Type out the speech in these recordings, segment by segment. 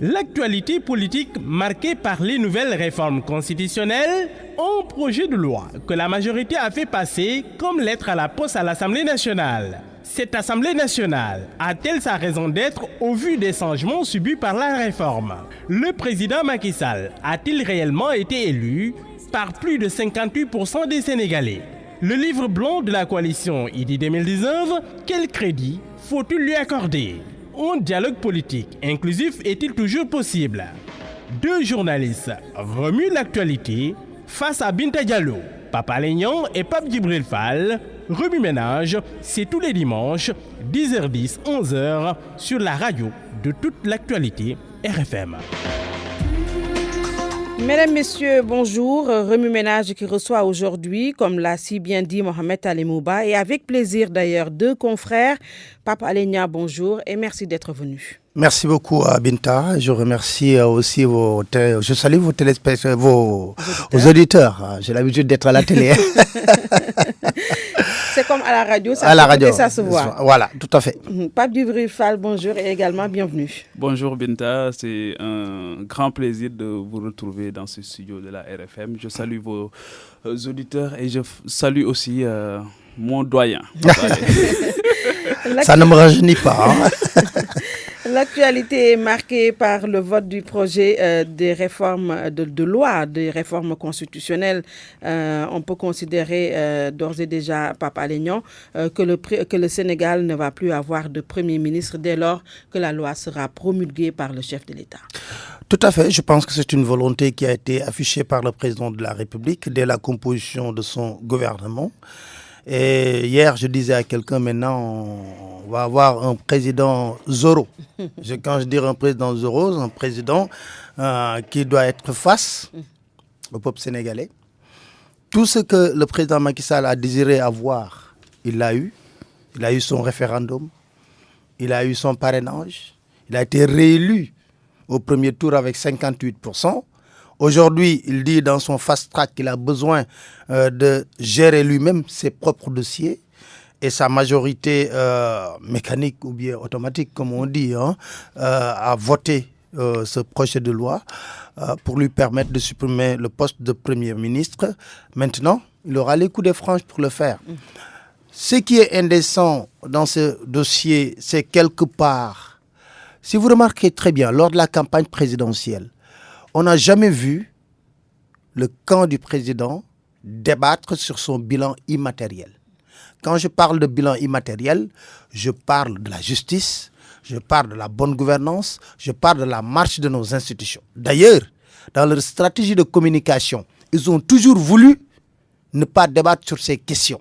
L'actualité politique marquée par les nouvelles réformes constitutionnelles, un projet de loi que la majorité a fait passer comme lettre à la poste à l'Assemblée nationale. Cette Assemblée nationale a-t-elle sa raison d'être au vu des changements subis par la réforme? Le président Macky Sall a-t-il réellement été élu par plus de 58% des Sénégalais? Le livre blanc de la coalition Idy 2019, quel crédit faut-il lui accorder? Un dialogue politique inclusif est-il toujours possible? Deux journalistes remuent l'actualité face à Binta Diallo, Pape Alé Niang et Pape Djibril Fall. Remue Ménage, c'est tous les dimanches, 10h10, 11h, sur la radio de toute l'actualité RFM. Mesdames, Messieurs, bonjour. Remue Ménage qui reçoit aujourd'hui, comme l'a si bien dit Mohamed Ali Mouba, et avec plaisir d'ailleurs, deux confrères. Pape Alé Niang, bonjour et merci d'être venu. Merci beaucoup à Binta. Je remercie aussi je salue vos téléspectateurs, vos auditeurs. J'ai l'habitude d'être à la télé. C'est comme à la radio, ça se voit. Voilà, tout à fait. Pape Djibril Fall, bonjour et également bienvenue. Bonjour Binta, c'est un grand plaisir de vous retrouver dans ce studio de la RFM. Je salue vos auditeurs et je salue aussi mon doyen. Ça ne me rajeunit pas. L'actualité est marquée par le vote du projet des réformes de loi, des réformes constitutionnelles. On peut considérer d'ores et déjà, Pape Alé Niang, que le Sénégal ne va plus avoir de Premier ministre dès lors que la loi sera promulguée par le chef de l'État. Tout à fait. Je pense que c'est une volonté qui a été affichée par le président de la République dès la composition de son gouvernement. Et hier, je disais à quelqu'un, maintenant, on va avoir un président Zorro. Quand je dis un président Zorro, c'est un président qui doit être face au peuple sénégalais. Tout ce que le président Macky Sall a désiré avoir, il l'a eu. Il a eu son référendum, il a eu son parrainage, il a été réélu au premier tour avec 58%. Aujourd'hui, il dit dans son fast-track qu'il a besoin de gérer lui-même ses propres dossiers et sa majorité mécanique ou bien automatique, comme on dit, a voté ce projet de loi pour lui permettre de supprimer le poste de Premier ministre. Maintenant, il aura les coups de franche pour le faire. Ce qui est indécent dans ce dossier, c'est quelque part, si vous remarquez très bien, lors de la campagne présidentielle, on n'a jamais vu le camp du président débattre sur son bilan immatériel. Quand je parle de bilan immatériel, je parle de la justice, je parle de la bonne gouvernance, je parle de la marche de nos institutions. D'ailleurs, dans leur stratégie de communication, ils ont toujours voulu ne pas débattre sur ces questions.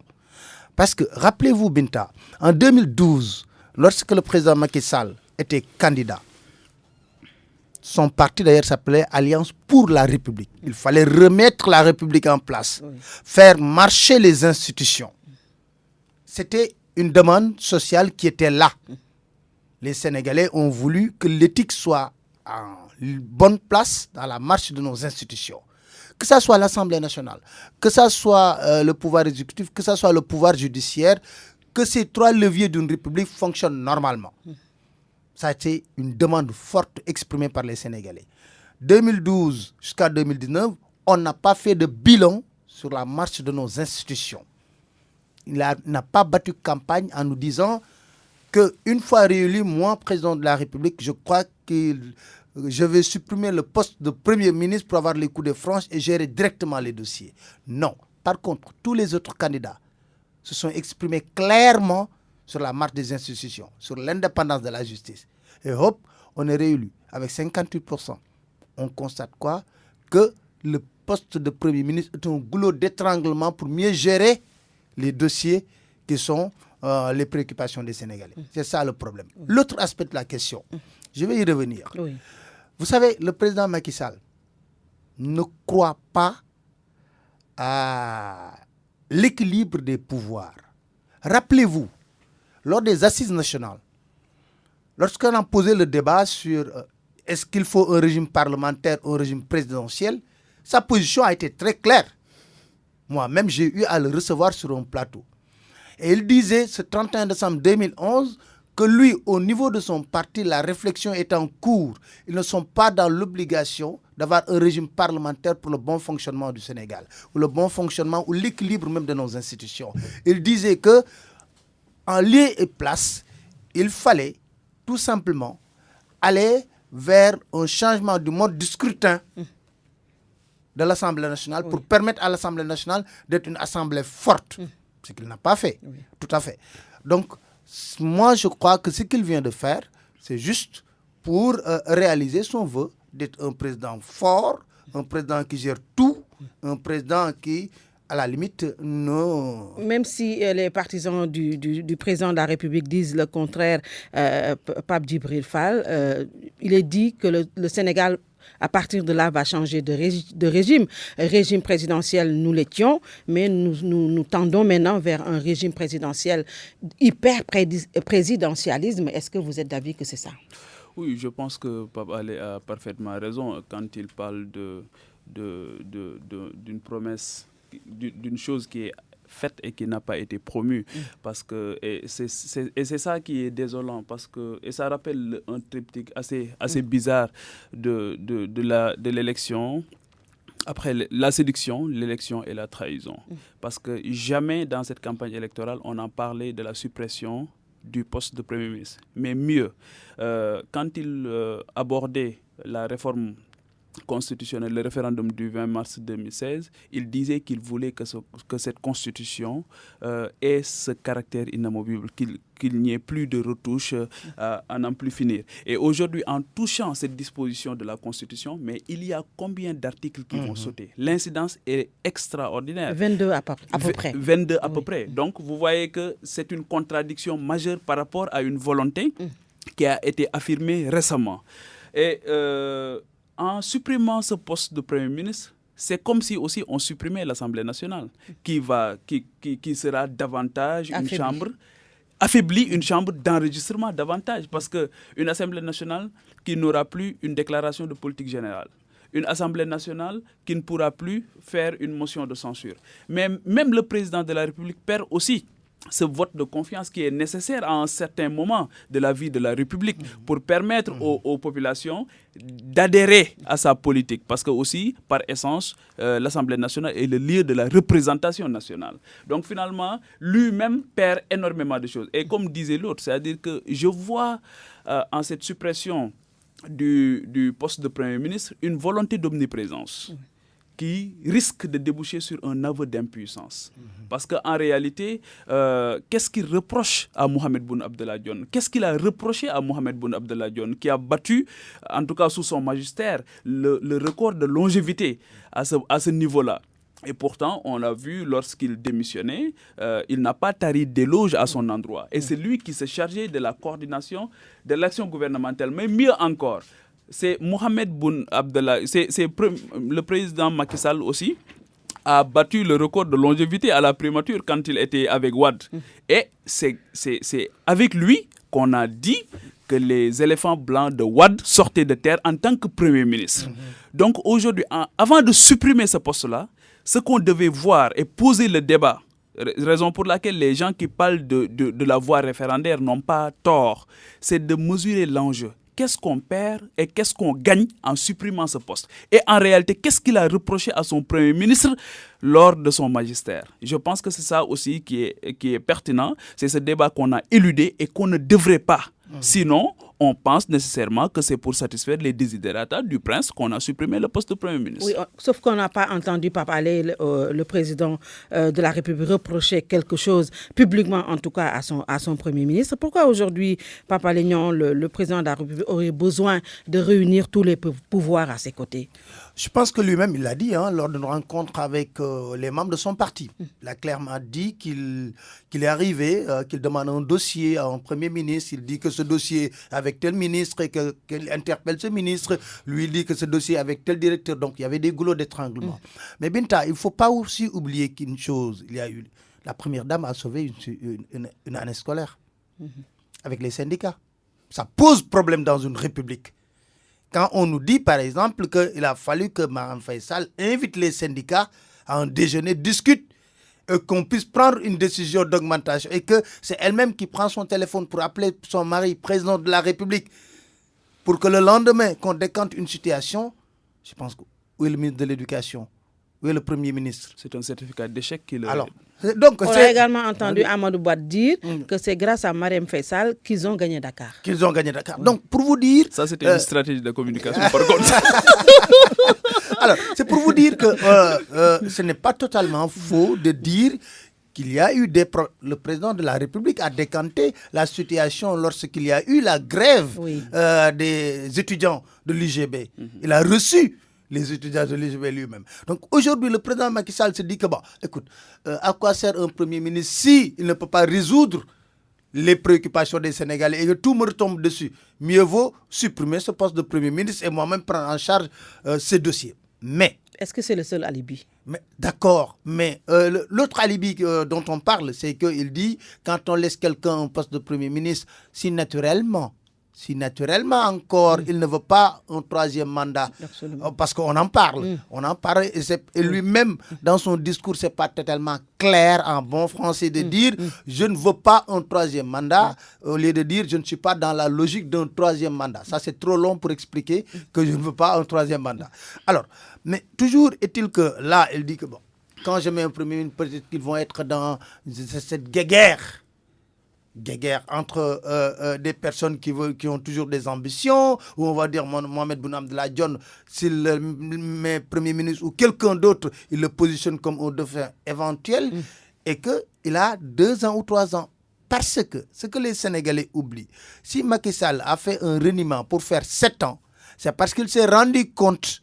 Parce que, rappelez-vous Binta, en 2012, lorsque le président Macky Sall était candidat, son parti d'ailleurs s'appelait Alliance pour la République. Il fallait remettre la République en place, faire marcher les institutions. C'était une demande sociale qui était là. Les Sénégalais ont voulu que l'éthique soit en bonne place dans la marche de nos institutions. Que ce soit l'Assemblée nationale, que ce soit le pouvoir exécutif, que ce soit le pouvoir judiciaire, que ces trois leviers d'une République fonctionnent normalement. Ça a été une demande forte exprimée par les Sénégalais. 2012 jusqu'à 2019, on n'a pas fait de bilan sur la marche de nos institutions. Il n'a pas battu campagne en nous disant qu'une fois réélu, moi, président de la République, je crois que je vais supprimer le poste de Premier ministre pour avoir les coups de franche et gérer directement les dossiers. Non. Par contre, tous les autres candidats se sont exprimés clairement sur la marche des institutions, sur l'indépendance de la justice. Et hop, on est réélu avec 58%. On constate quoi? Que le poste de Premier ministre est un goulot d'étranglement pour mieux gérer les dossiers qui sont les préoccupations des Sénégalais. C'est ça le problème. L'autre aspect de la question, je vais y revenir. Oui. Vous savez, le président Macky Sall ne croit pas à l'équilibre des pouvoirs. Rappelez-vous, lors des assises nationales, lorsqu'on a posé le débat sur est-ce qu'il faut un régime parlementaire ou un régime présidentiel, sa position a été très claire. Moi-même, j'ai eu à le recevoir sur un plateau. Et il disait, ce 31 décembre 2011, que lui, au niveau de son parti, la réflexion est en cours. Ils ne sont pas dans l'obligation d'avoir un régime parlementaire pour le bon fonctionnement du Sénégal, ou le bon fonctionnement, ou l'équilibre même de nos institutions. Il disait que, en lieu et place, il fallait tout simplement aller vers un changement du mode du scrutin de l'Assemblée nationale pour permettre à l'Assemblée nationale d'être une assemblée forte. Ce qu'il n'a pas fait. Tout à fait. Donc, moi, je crois que ce qu'il vient de faire, c'est juste pour réaliser son vœu d'être un président fort, un président qui gère tout, un président qui, à la limite, non. Même si les partisans du président de la République disent le contraire, Pape Djibril Fall, il est dit que le Sénégal, à partir de là, va changer de régime. Régime présidentiel, nous l'étions, mais nous tendons maintenant vers un régime présidentiel hyper-présidentialisme. Est-ce que vous êtes d'avis que c'est ça? Oui, je pense que Pape Alé a parfaitement raison quand il parle d'une promesse, d'une chose qui est faite et qui n'a pas été promue. Parce que, et c'est ça qui est désolant, parce que, et ça rappelle un triptyque assez bizarre de l'élection. Après la séduction, l'élection et la trahison. Parce que jamais dans cette campagne électorale, on a parlé de la suppression du poste de Premier ministre. Mais mieux, quand il abordait la réforme constitutionnelle, le référendum du 20 mars 2016, il disait qu'il voulait que cette constitution ait ce caractère inamovible, qu'il n'y ait plus de retouches à n'en plus finir. Et aujourd'hui, en touchant cette disposition de la constitution, mais il y a combien d'articles qui vont sauter? L'incidence est extraordinaire. 22 à peu près. 22 à peu près. Donc, vous voyez que c'est une contradiction majeure par rapport à une volonté qui a été affirmée récemment. Et en supprimant ce poste de Premier ministre, c'est comme si aussi on supprimait l'Assemblée nationale, qui sera davantage une chambre affaiblie, une chambre d'enregistrement davantage, parce qu'une Assemblée nationale qui n'aura plus une déclaration de politique générale, une Assemblée nationale qui ne pourra plus faire une motion de censure. Mais même le président de la République perd aussi ce vote de confiance qui est nécessaire à un certain moment de la vie de la République pour permettre aux populations d'adhérer à sa politique. Parce que aussi, par essence, l'Assemblée nationale est le lieu de la représentation nationale. Donc finalement, lui-même perd énormément de choses. Et comme disait l'autre, c'est-à-dire que je vois en cette suppression du poste de Premier ministre une volonté d'omniprésence qui risque de déboucher sur un aveu d'impuissance. Parce qu'en réalité, qu'est-ce qu'il reproche à Mohamed Boun Abdallah Dionne? Qu'est-ce qu'il a reproché à Mohamed Boun Abdallah Dionne, qui a battu, en tout cas sous son magistère, le record de longévité à ce niveau-là? Et pourtant, on l'a vu lorsqu'il démissionnait, il n'a pas tari d'éloges à son endroit. Et c'est lui qui s'est chargé de la coordination de l'action gouvernementale. Mais mieux encore, c'est Mohamed Boun Abdallah, c'est le président Macky Sall aussi, a battu le record de longévité à la primature quand il était avec Wade. Et c'est avec lui qu'on a dit que les éléphants blancs de Wade sortaient de terre en tant que Premier ministre. Donc aujourd'hui, avant de supprimer ce poste-là, ce qu'on devait voir et poser le débat, raison pour laquelle les gens qui parlent de la voie référendaire n'ont pas tort, c'est de mesurer l'enjeu. Qu'est-ce qu'on perd et qu'est-ce qu'on gagne en supprimant ce poste? Et en réalité, qu'est-ce qu'il a reproché à son Premier ministre lors de son magistère? Je pense que c'est ça aussi qui est pertinent. C'est ce débat qu'on a éludé et qu'on ne devrait pas. Sinon, on pense nécessairement que c'est pour satisfaire les desiderata du prince qu'on a supprimé le poste de Premier ministre. Oui, sauf qu'on n'a pas entendu Pape Alé, le président de la République, reprocher quelque chose publiquement, en tout cas à son Premier ministre. Pourquoi aujourd'hui, Pape Alé Niang, le président de la République, aurait besoin de réunir tous les pouvoirs à ses côtés? Je pense que lui-même, il l'a dit lors d'une rencontre avec les membres de son parti. Il a clairement dit qu'il est arrivé, qu'il demande un dossier à un Premier ministre. Il dit que ce dossier avec tel ministre et qu'il interpelle ce ministre. Lui, il dit que ce dossier avec tel directeur. Donc, il y avait des goulots d'étranglement. Mais Binta, il ne faut pas aussi oublier qu'une chose, il y a eu la Première Dame a sauvé une année scolaire avec les syndicats. Ça pose problème dans une république. Quand on nous dit, par exemple, qu'il a fallu que Marième Faye Sall invite les syndicats à un déjeuner, discute qu'on puisse prendre une décision d'augmentation et que c'est elle-même qui prend son téléphone pour appeler son mari, président de la République, pour que le lendemain, qu'on décante une situation, je pense que où est le ministre de l'Éducation? Où est le Premier ministre? C'est un certificat d'échec qui le... Alors, donc, on a également entendu Amadou Boad dire que c'est grâce à Marième Faye Sall qu'ils ont gagné Dakar. Qu'ils ont gagné Dakar. Donc, pour vous dire... Ça, c'était une stratégie de communication, par contre. Alors, c'est pour vous dire que ce n'est pas totalement faux de dire qu'il y a eu le président de la République a décanté la situation lorsqu'il y a eu la grève des étudiants de l'UGB. Il a reçu les étudiants de l'UGB lui-même. Donc aujourd'hui, le président Macky Sall se dit que, bon, écoute, à quoi sert un Premier ministre si il ne peut pas résoudre les préoccupations des Sénégalais et que tout me retombe dessus? Mieux vaut supprimer ce poste de Premier ministre et moi-même prendre en charge ces dossiers. Mais... Est-ce que c'est le seul alibi? D'accord, mais l'autre alibi dont on parle, c'est qu'il dit, quand on laisse quelqu'un en poste de Premier ministre, si naturellement encore, il ne veut pas un troisième mandat, parce qu'on en parle, et lui-même, dans son discours, c'est pas totalement clair en bon français de dire je ne veux pas un troisième mandat, au lieu de dire je ne suis pas dans la logique d'un troisième mandat. Ça, c'est trop long pour expliquer que je ne veux pas un troisième mandat. Alors, mais toujours est-il que là, il dit que bon, quand je mets un premier ministre, peut-être qu'ils vont être dans cette guéguerre entre des personnes qui ont toujours des ambitions, ou on va dire Mohamed Boun Abdallah Dionne, s'il met Premier ministre ou quelqu'un d'autre, il le positionne comme un dauphin éventuel, et qu'il a 2 ans ou 3 ans. Parce que ce que les Sénégalais oublient, si Macky Sall a fait un reniement pour faire 7 ans, c'est parce qu'il s'est rendu compte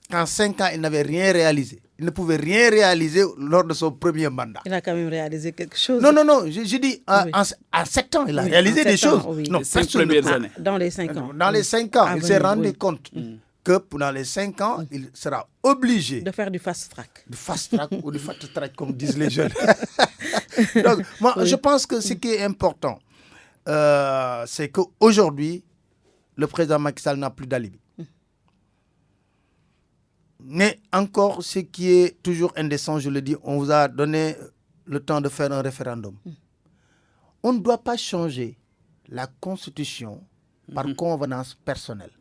qu'en 5 ans, il n'avait rien réalisé. Il ne pouvait rien réaliser lors de son premier mandat. Il a quand même réalisé quelque chose. Non, je dis, en 7 ans, il a réalisé des choses. Non, les 5 premières années. Dans les 5 ans. Dans les 5 ans, il s'est rendu compte que dans les 5 ans, il sera obligé de faire du fast-track. Du fast-track ou du fast-track, comme disent les jeunes. Donc, moi, je pense que ce qui est important, c'est qu'aujourd'hui, le président Macky Sall n'a plus d'alibi. Mais encore, ce qui est toujours indécent, je le dis, on vous a donné le temps de faire un référendum. On ne doit pas changer la Constitution par convenance personnelle.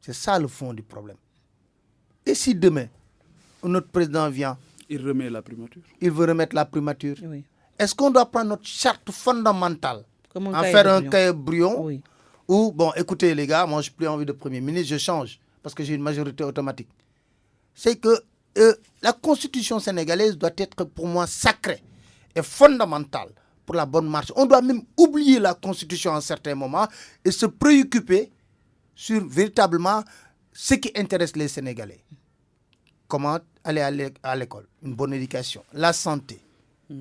C'est ça le fond du problème. Et si demain, notre président vient... Il remet la primature. Il veut remettre la primature. Oui. Est-ce qu'on doit prendre notre charte fondamentale, en faire un cahier brouillon, ou, bon, écoutez les gars, moi je n'ai plus envie de Premier ministre, je change, parce que j'ai une majorité automatique. C'est que la Constitution sénégalaise doit être pour moi sacrée et fondamentale pour la bonne marche. On doit même oublier la Constitution à un certain moment et se préoccuper sur véritablement ce qui intéresse les Sénégalais. Comment aller à l'école, une bonne éducation, la santé,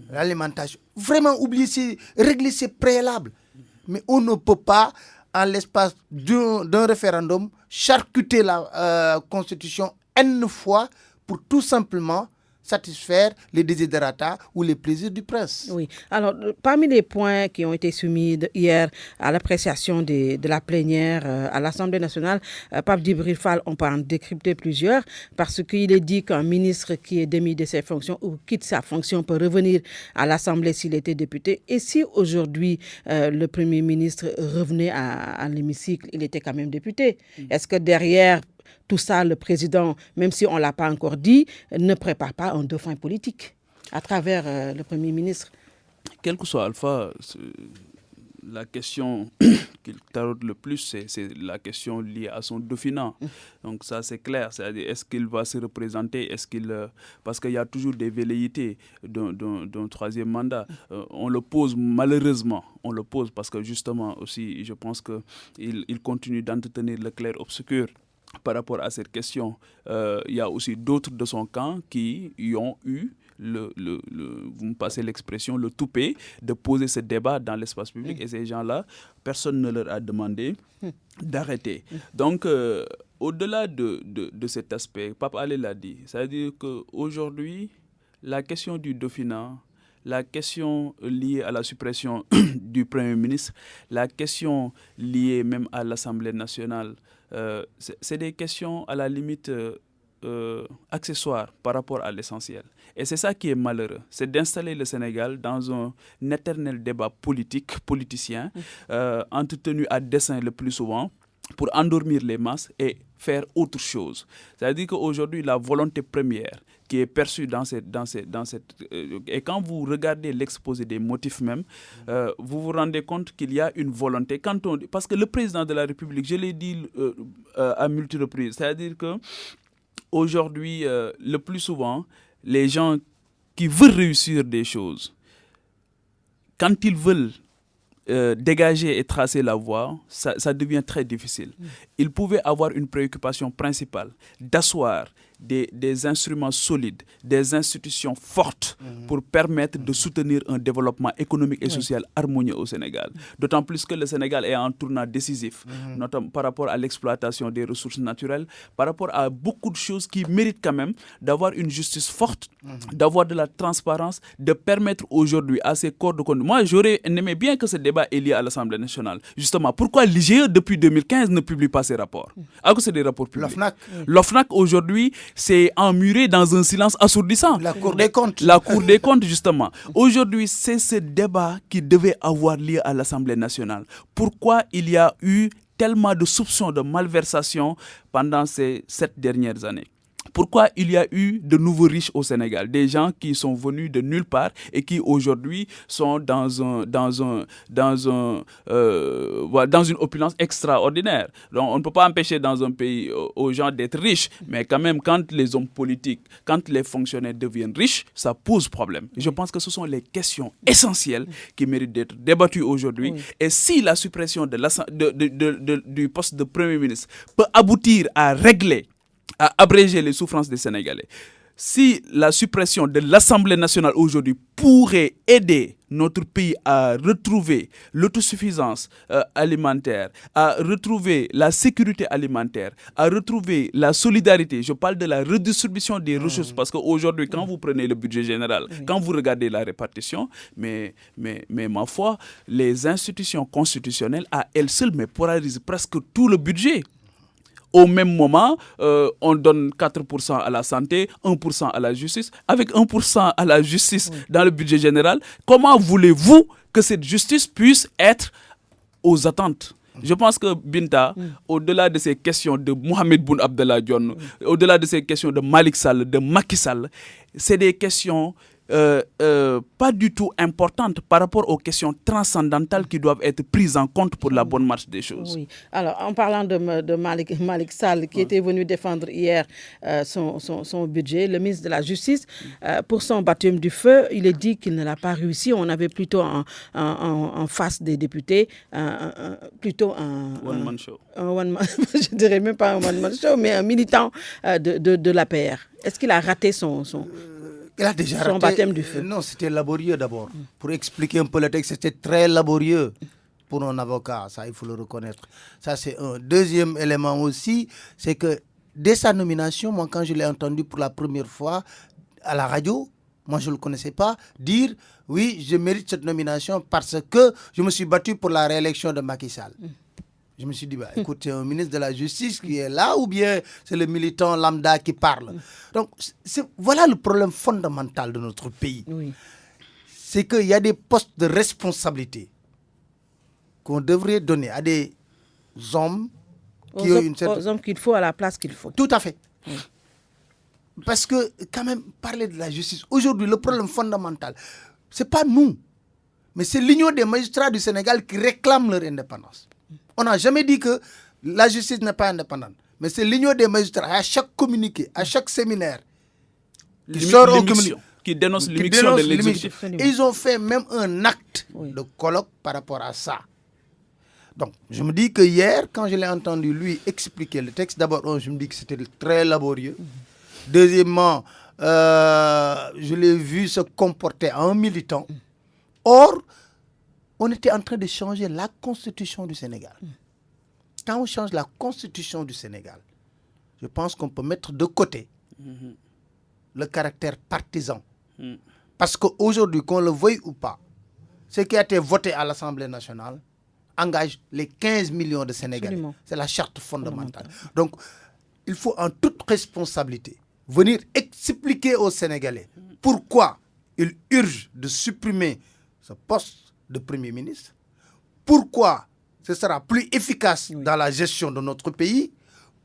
l'alimentation. Vraiment oublier, régler ces préalables. Mais on ne peut pas, en l'espace d'un référendum, charcuter la Constitution N fois pour tout simplement satisfaire les desiderata ou les plaisirs du prince. Oui. Alors, parmi les points qui ont été soumis hier à l'appréciation de la plénière à l'Assemblée nationale, Pape Djibril Fall, on peut en décrypter plusieurs, parce qu'il est dit qu'un ministre qui est démis de ses fonctions ou quitte sa fonction peut revenir à l'Assemblée s'il était député. Et si aujourd'hui, le Premier ministre revenait à l'hémicycle, il était quand même député. Est-ce que derrière tout ça, le président, même si on ne l'a pas encore dit, ne prépare pas un dauphin politique à travers le Premier ministre? Quel que soit Alpha, la question qu'il taraude le plus, c'est la question liée à son dauphinat. Donc ça, c'est clair. C'est-à-dire, est-ce qu'il va se représenter? Parce qu'il y a toujours des velléités d'un troisième mandat. On le pose malheureusement. On le pose parce que justement aussi, je pense qu'il continue d'entretenir le clair-obscur. Par rapport à cette question, il y a aussi d'autres de son camp qui y ont eu, vous me passez l'expression, le toupet de poser ce débat dans l'espace public. Et ces gens-là, personne ne leur a demandé d'arrêter. Donc, au-delà de cet aspect, Pape Alé l'a dit, c'est-à-dire qu'aujourd'hui, la question du dauphinat, la question liée à la suppression du Premier ministre, la question liée même à l'Assemblée nationale, c'est des questions à la limite accessoire par rapport à l'essentiel. Et c'est ça qui est malheureux, c'est d'installer le Sénégal dans un éternel débat politicien, entretenu à dessein le plus souvent, pour endormir les masses et faire autre chose. C'est-à-dire qu'aujourd'hui, la volonté première qui est perçue dans cette et quand vous regardez l'exposé des motifs même, vous vous rendez compte qu'il y a une volonté. Parce que le président de la République, je l'ai dit à multiples reprises, c'est-à-dire que aujourd'hui, le plus souvent, les gens qui veulent réussir des choses, quand ils veulent dégager et tracer la voie, ça devient très difficile. Ils pouvaient avoir une préoccupation principale, d'asseoir des instruments solides, des institutions fortes pour permettre de soutenir un développement économique et social harmonieux au Sénégal. D'autant plus que le Sénégal est en tournant décisif, notamment par rapport à l'exploitation des ressources naturelles, par rapport à beaucoup de choses qui méritent quand même d'avoir une justice forte, d'avoir de la transparence, de permettre aujourd'hui à ces corps de contrôle. Moi, j'aurais aimé bien que ce débat ait lieu à l'Assemblée nationale. Justement, pourquoi l'IGE, depuis 2015, ne publie pas ses rapports? Alors que c'est des rapports publics. L'OFNAC, aujourd'hui, c'est emmuré dans un silence assourdissant. La Cour des comptes. La Cour des comptes, justement. Aujourd'hui, c'est ce débat qui devait avoir lieu à l'Assemblée nationale. Pourquoi il y a eu tellement de soupçons de malversation pendant ces 7 dernières années? Pourquoi il y a eu de nouveaux riches au Sénégal, des gens qui sont venus de nulle part et qui aujourd'hui sont dans une opulence extraordinaire. Donc on ne peut pas empêcher dans un pays aux gens d'être riches, mais quand même quand les hommes politiques, quand les fonctionnaires deviennent riches, ça pose problème. Je pense que ce sont les questions essentielles qui méritent d'être débattues aujourd'hui. Et si la suppression du poste de Premier ministre peut aboutir à abréger les souffrances des Sénégalais, si la suppression de l'Assemblée nationale aujourd'hui pourrait aider notre pays à retrouver l'autosuffisance alimentaire, à retrouver la sécurité alimentaire, à retrouver la solidarité, je parle de la redistribution des ressources, parce qu'aujourd'hui, quand vous prenez le budget général, quand vous regardez la répartition, mais ma foi, les institutions constitutionnelles à elles seules polarisent presque tout le budget. Au même moment, on donne 4% à la santé, 1% à la justice. Avec 1% à la justice dans le budget général, comment voulez-vous que cette justice puisse être aux attentes? Je pense que Binta, au-delà de ces questions de Mohamed Boun Abdallah Dionne, au-delà de ces questions de Malick Sall, de Macky Sall, c'est des questions pas du tout importantes par rapport aux questions transcendantales qui doivent être prises en compte pour la bonne marche des choses. Oui. Alors, en parlant de Malick Sall, qui était venu défendre hier son budget, le ministre de la Justice, pour son baptême du feu, il est dit qu'il ne l'a pas réussi. On avait plutôt en face des députés, plutôt un one-man show. Je dirais même pas un one-man show, mais un militant de l'APR. Est-ce qu'il a raté son baptême du feu? Non, c'était laborieux d'abord. Pour expliquer un peu le texte, c'était très laborieux pour un avocat, ça il faut le reconnaître. Ça c'est un. Deuxième élément aussi, c'est que dès sa nomination, moi quand je l'ai entendu pour la première fois à la radio, moi je ne le connaissais pas, dire oui, je mérite cette nomination parce que je me suis battu pour la réélection de Macky Sall. Je me suis dit, écoute, c'est un ministre de la Justice qui est là ou bien c'est le militant lambda qui parle. Donc, voilà le problème fondamental de notre pays. Oui. C'est qu'il y a des postes de responsabilité qu'on devrait donner à des hommes qui ont une certaine... Aux hommes qu'il faut à la place qu'il faut. Tout à fait. Oui. Parce que, quand même, parler de la justice, aujourd'hui, le problème fondamental, ce n'est pas nous, mais c'est l'Union des magistrats du Sénégal qui réclament leur indépendance. On n'a jamais dit que la justice n'est pas indépendante. Mais c'est l'Union des magistrats, à chaque communiqué, à chaque séminaire, qui dénonce l'émission de l'exécutif. Ils ont fait même un acte de colloque par rapport à ça. Donc, je me dis que hier, quand je l'ai entendu lui expliquer le texte, d'abord, je me dis que c'était très laborieux. Deuxièmement, je l'ai vu se comporter en militant. Or, on était en train de changer la constitution du Sénégal. Quand on change la constitution du Sénégal, je pense qu'on peut mettre de côté le caractère partisan. Parce qu'aujourd'hui, qu'on le veuille ou pas, ce qui a été voté à l'Assemblée nationale engage les 15 millions de Sénégalais. Absolument. C'est la charte fondamentale. Donc, il faut en toute responsabilité venir expliquer aux Sénégalais pourquoi il urge de supprimer ce poste de Premier ministre, pourquoi ce sera plus efficace dans la gestion de notre pays,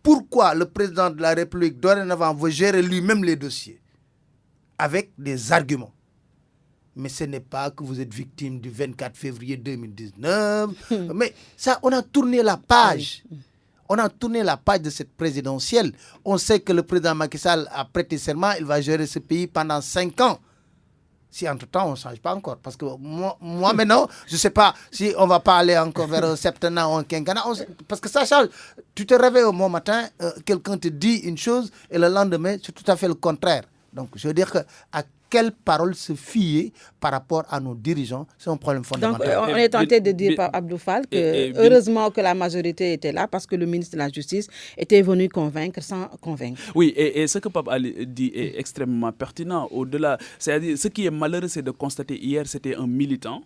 pourquoi le président de la République dorénavant veut gérer lui-même les dossiers avec des arguments. Mais ce n'est pas que vous êtes victime du 24 février 2019. Mais ça, on a tourné la page. On a tourné la page de cette présidentielle. On sait que le président Macky Sall a prêté serment, il va gérer ce pays pendant 5 ans. Si entre-temps, on ne change pas encore. Parce que moi maintenant, je ne sais pas si on ne va pas aller encore vers un septennat ou un quinquennat. Parce que ça change. Tu te réveilles au bon matin, quelqu'un te dit une chose et le lendemain, c'est tout à fait le contraire. Donc, je veux dire que à quelle parole se fier par rapport à nos dirigeants, c'est un problème fondamental. Donc, on est tenté de dire par Abdou Fall que heureusement que la majorité était là parce que le ministre de la Justice était venu convaincre sans convaincre. Oui, et ce que Pape Ali dit est extrêmement pertinent. Au-delà, c'est-à-dire, ce qui est malheureux, c'est de constater hier, c'était un militant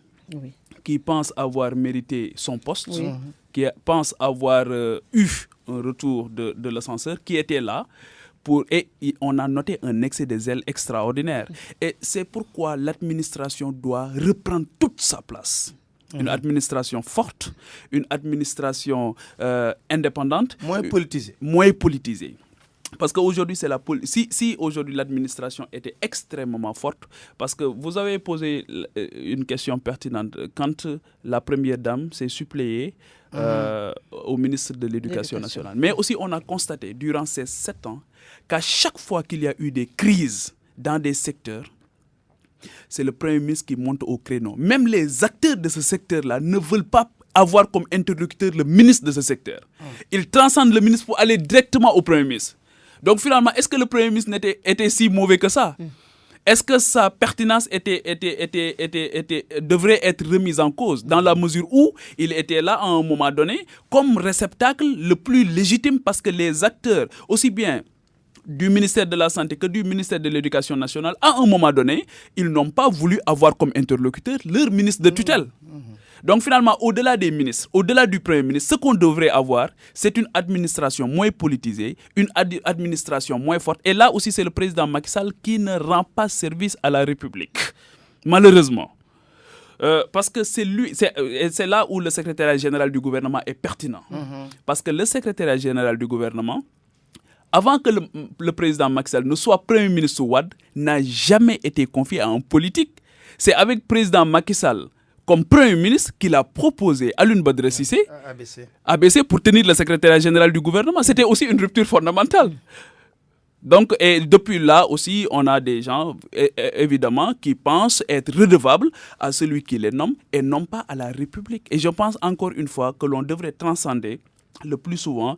qui pense avoir mérité son poste, qui pense avoir eu un retour de l'ascenseur, qui était là. Et on a noté un excès de zèle extraordinaire. Et c'est pourquoi l'administration doit reprendre toute sa place. Une administration forte, une administration indépendante. Moins politisée. Moins politisée. Parce qu'aujourd'hui, si aujourd'hui l'administration était extrêmement forte, parce que vous avez posé une question pertinente, quand la première dame s'est suppléée au ministre de l'Éducation nationale. Mais aussi, on a constaté durant ces 7 ans qu'à chaque fois qu'il y a eu des crises dans des secteurs, c'est le Premier ministre qui monte au créneau. Même les acteurs de ce secteur-là ne veulent pas avoir comme interlocuteur le ministre de ce secteur. Ils transcendent le ministre pour aller directement au Premier ministre. Donc finalement, est-ce que le Premier ministre était si mauvais que ça? Est-ce que sa pertinence devrait être remise en cause dans la mesure où il était là à un moment donné comme réceptacle le plus légitime parce que les acteurs, aussi bien du ministère de la Santé que du ministère de l'Éducation nationale, à un moment donné, ils n'ont pas voulu avoir comme interlocuteur leur ministre de tutelle. Donc finalement, au-delà des ministres, au-delà du Premier ministre, ce qu'on devrait avoir, c'est une administration moins politisée, une administration moins forte. Et là aussi, c'est le président Macky Sall qui ne rend pas service à la République, malheureusement. Parce que c'est là où le secrétariat général du gouvernement est pertinent. Parce que le secrétariat général du gouvernement, avant que le président Macky Sall ne soit Premier ministre Wade, n'a jamais été confié à un politique. C'est avec le président Macky Sall comme Premier ministre qu'il a proposé Alioune Badara Cissé, ABC, pour tenir le secrétariat général du gouvernement. C'était aussi une rupture fondamentale. Donc, et depuis là aussi, on a des gens, évidemment, qui pensent être redevables à celui qui les nomme et non pas à la République. Et je pense encore une fois que l'on devrait transcender le plus souvent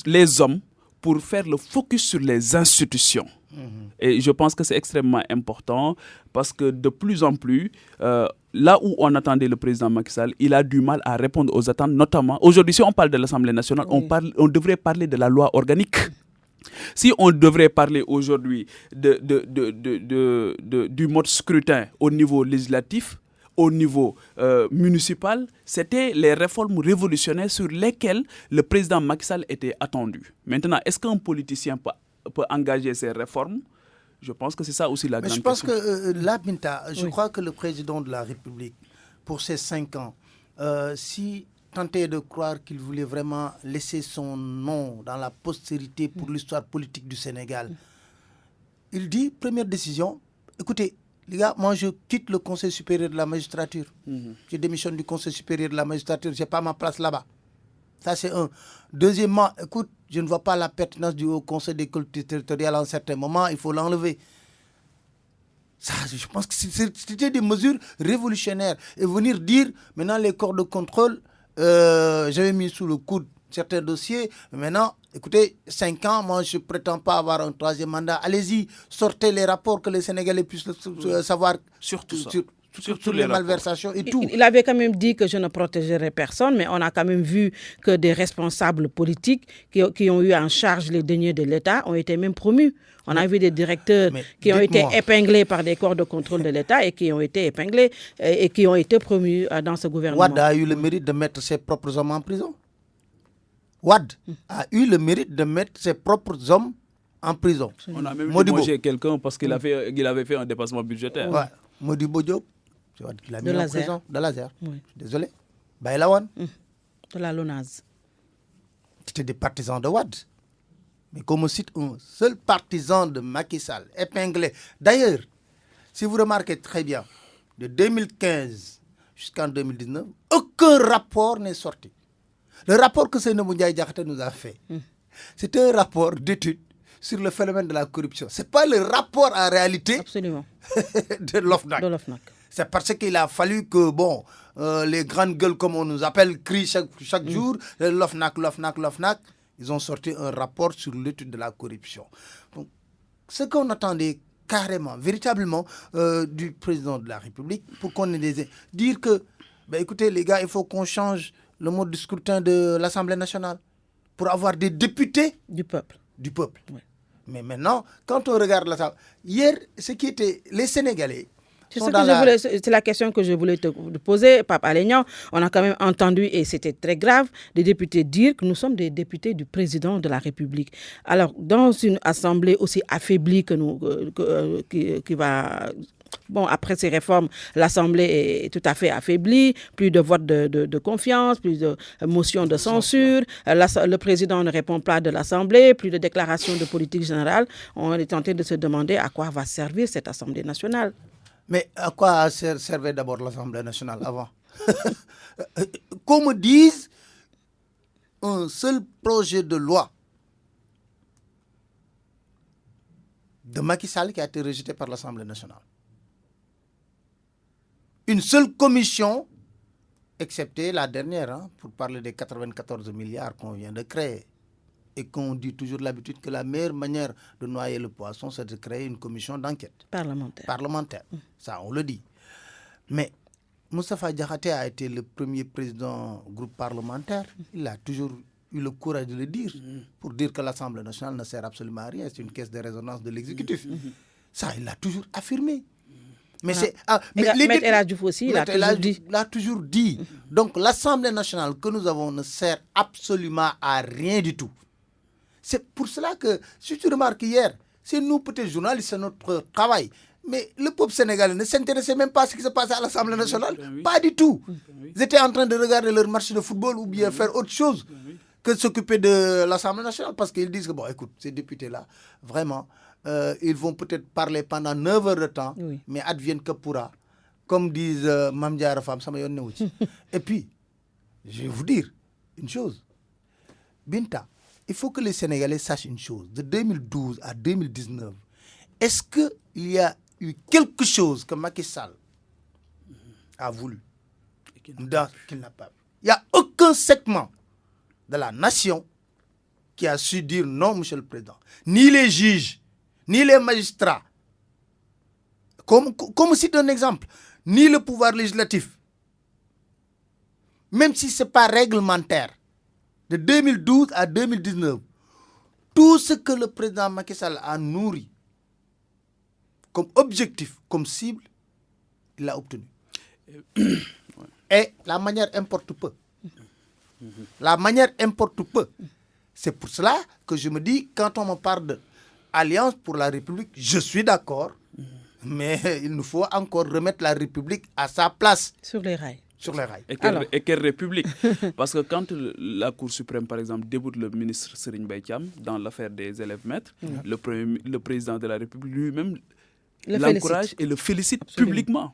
les hommes pour faire le focus sur les institutions. Et je pense que c'est extrêmement important parce que de plus en plus, là où on attendait le président Macky Sall, il a du mal à répondre aux attentes, notamment, aujourd'hui, si on parle de l'Assemblée nationale, on devrait parler de la loi organique. Si on devrait parler aujourd'hui du mode scrutin au niveau législatif, au niveau municipal, c'était les réformes révolutionnaires sur lesquelles le président Macky Sall était attendu. Maintenant, est-ce qu'un politicien peut engager ces réformes? Je pense que c'est ça aussi la grande question. Je pense que là, Binta, je crois que le président de la République, pour ces 5 ans, si tentait de croire qu'il voulait vraiment laisser son nom dans la postérité pour l'histoire politique du Sénégal, il dit, première décision, écoutez, les gars, moi je quitte le Conseil supérieur de la magistrature. Je démissionne du Conseil supérieur de la magistrature, je n'ai pas ma place là-bas. Ça, c'est un. Deuxièmement, écoute, je ne vois pas la pertinence du Haut Conseil des collectivités territoriales à un certain moment, il faut l'enlever. Ça, je pense que c'était des mesures révolutionnaires. Et venir dire, maintenant les corps de contrôle, j'avais mis sous le coude certains dossiers, mais maintenant, écoutez, 5 ans, moi je ne prétends pas avoir un 3e mandat. Allez-y, sortez les rapports que les Sénégalais puissent savoir surtout ça. Sur les malversations et tout. Il avait quand même dit que je ne protégerai personne, mais on a quand même vu que des responsables politiques qui ont eu en charge les deniers de l'État ont été même promus. On a vu des directeurs qui ont été épinglés par des corps de contrôle de l'État et qui ont été épinglés et qui ont été promus dans ce gouvernement. Wade a eu le mérite de mettre ses propres hommes en prison. Wade a eu le mérite de mettre ses propres hommes en prison. On a même Modibo. limogé quelqu'un parce qu'il avait fait un dépassement budgétaire. Ouais. Modibo Diop, tu vois, qu'il a mis De en Lazer. prison. De Lazer. Oui. Désolé. Baïlawan. De la LONASE. C'était des partisans de Wade. Mais qu'on me cite un seul partisan de Macky Sall, épinglé. D'ailleurs, si vous remarquez très bien, de 2015 jusqu'en 2019, aucun rapport n'est sorti. Le rapport que Seynabou Ndiaye Diakhaté nous a fait, c'est un rapport d'étude sur le phénomène de la corruption. Ce n'est pas le rapport en réalité Absolument. de l'OFNAC. De l'OFNAC. C'est parce qu'il a fallu que, bon, les grandes gueules, comme on nous appelle, crient chaque jour, l'OFNAC. Ils ont sorti un rapport sur l'étude de la corruption. Donc, ce qu'on attendait carrément, véritablement, du président de la République, pour qu'on ait dire que, ben, écoutez, les gars, il faut qu'on change le mode de scrutin de l'Assemblée nationale pour avoir des députés Du peuple. du peuple. Ouais. Mais maintenant, quand on regarde l'Assemblée, hier, ce qui était les Sénégalais. C'est la question que je voulais te poser, Pape Alé-Niang. On a quand même entendu, et c'était très grave, des députés dire que nous sommes des députés du président de la République. Alors, dans une assemblée aussi affaiblie qui va... Bon, après ces réformes, l'Assemblée est tout à fait affaiblie, plus de votes de confiance, plus de motions de censure, le président ne répond pas de l'Assemblée, plus de déclarations de politique générale. On est tenté de se demander à quoi va servir cette Assemblée nationale. Mais à quoi servait d'abord l'Assemblée nationale avant? Qu'on me dise un seul projet de loi de Macky Sall qui a été rejeté par l'Assemblée nationale. Une seule commission, excepté la dernière, pour parler des 94 milliards qu'on vient de créer. Et qu'on dit toujours l'habitude que la meilleure manière de noyer le poisson, c'est de créer une commission d'enquête. Parlementaire. Ça, on le dit. Mais Moustapha Diakhaté a été le premier président groupe parlementaire. Il a toujours eu le courage de le dire, pour dire que l'Assemblée nationale ne sert absolument à rien. C'est une caisse de résonance de l'exécutif. Ça, il l'a toujours affirmé. Mais c'est... Maître El Hadji Diouf aussi, il l'a toujours dit. Donc l'Assemblée nationale que nous avons ne sert absolument à rien du tout. C'est pour cela que, si tu remarques hier, c'est nous, peut-être journalistes, c'est notre travail. Mais le peuple sénégalais ne s'intéressait même pas à ce qui se passait à l'Assemblée nationale. Pas du tout. Ils étaient en train de regarder leur match de football ou bien faire autre chose que de s'occuper de l'Assemblée nationale. Parce qu'ils disent que, bon, écoute, ces députés-là, vraiment, ils vont peut-être parler pendant 9 heures de temps, mais advienne que pourra. Comme disent Mame Diarra Fam, ça m'a yonné aussi. Et puis, je vais vous dire une chose. Binta, il faut que les Sénégalais sachent une chose. De 2012 à 2019, est-ce qu'il y a eu quelque chose que Macky Sall a voulu qu'il n'a pas vu? Il n'y a aucun segment de la nation qui a su dire non, monsieur le président. Ni les juges, ni les magistrats. Comme cite un exemple, ni le pouvoir législatif. Même si ce n'est pas réglementaire. De 2012 à 2019, tout ce que le président Macky Sall a nourri comme objectif, comme cible, il l'a obtenu. Et la manière importe peu. La manière importe peu. C'est pour cela que je me dis, quand on me parle d'Alliance pour la République, je suis d'accord, mais il nous faut encore remettre la République à sa place. Sur les rails. Sur les rails. Et quelle République? Parce que quand la Cour suprême, par exemple, déboute le ministre Serigne Mbaye Thiam dans l'affaire des élèves maîtres, le président de la République lui-même l'encourage et le félicite publiquement.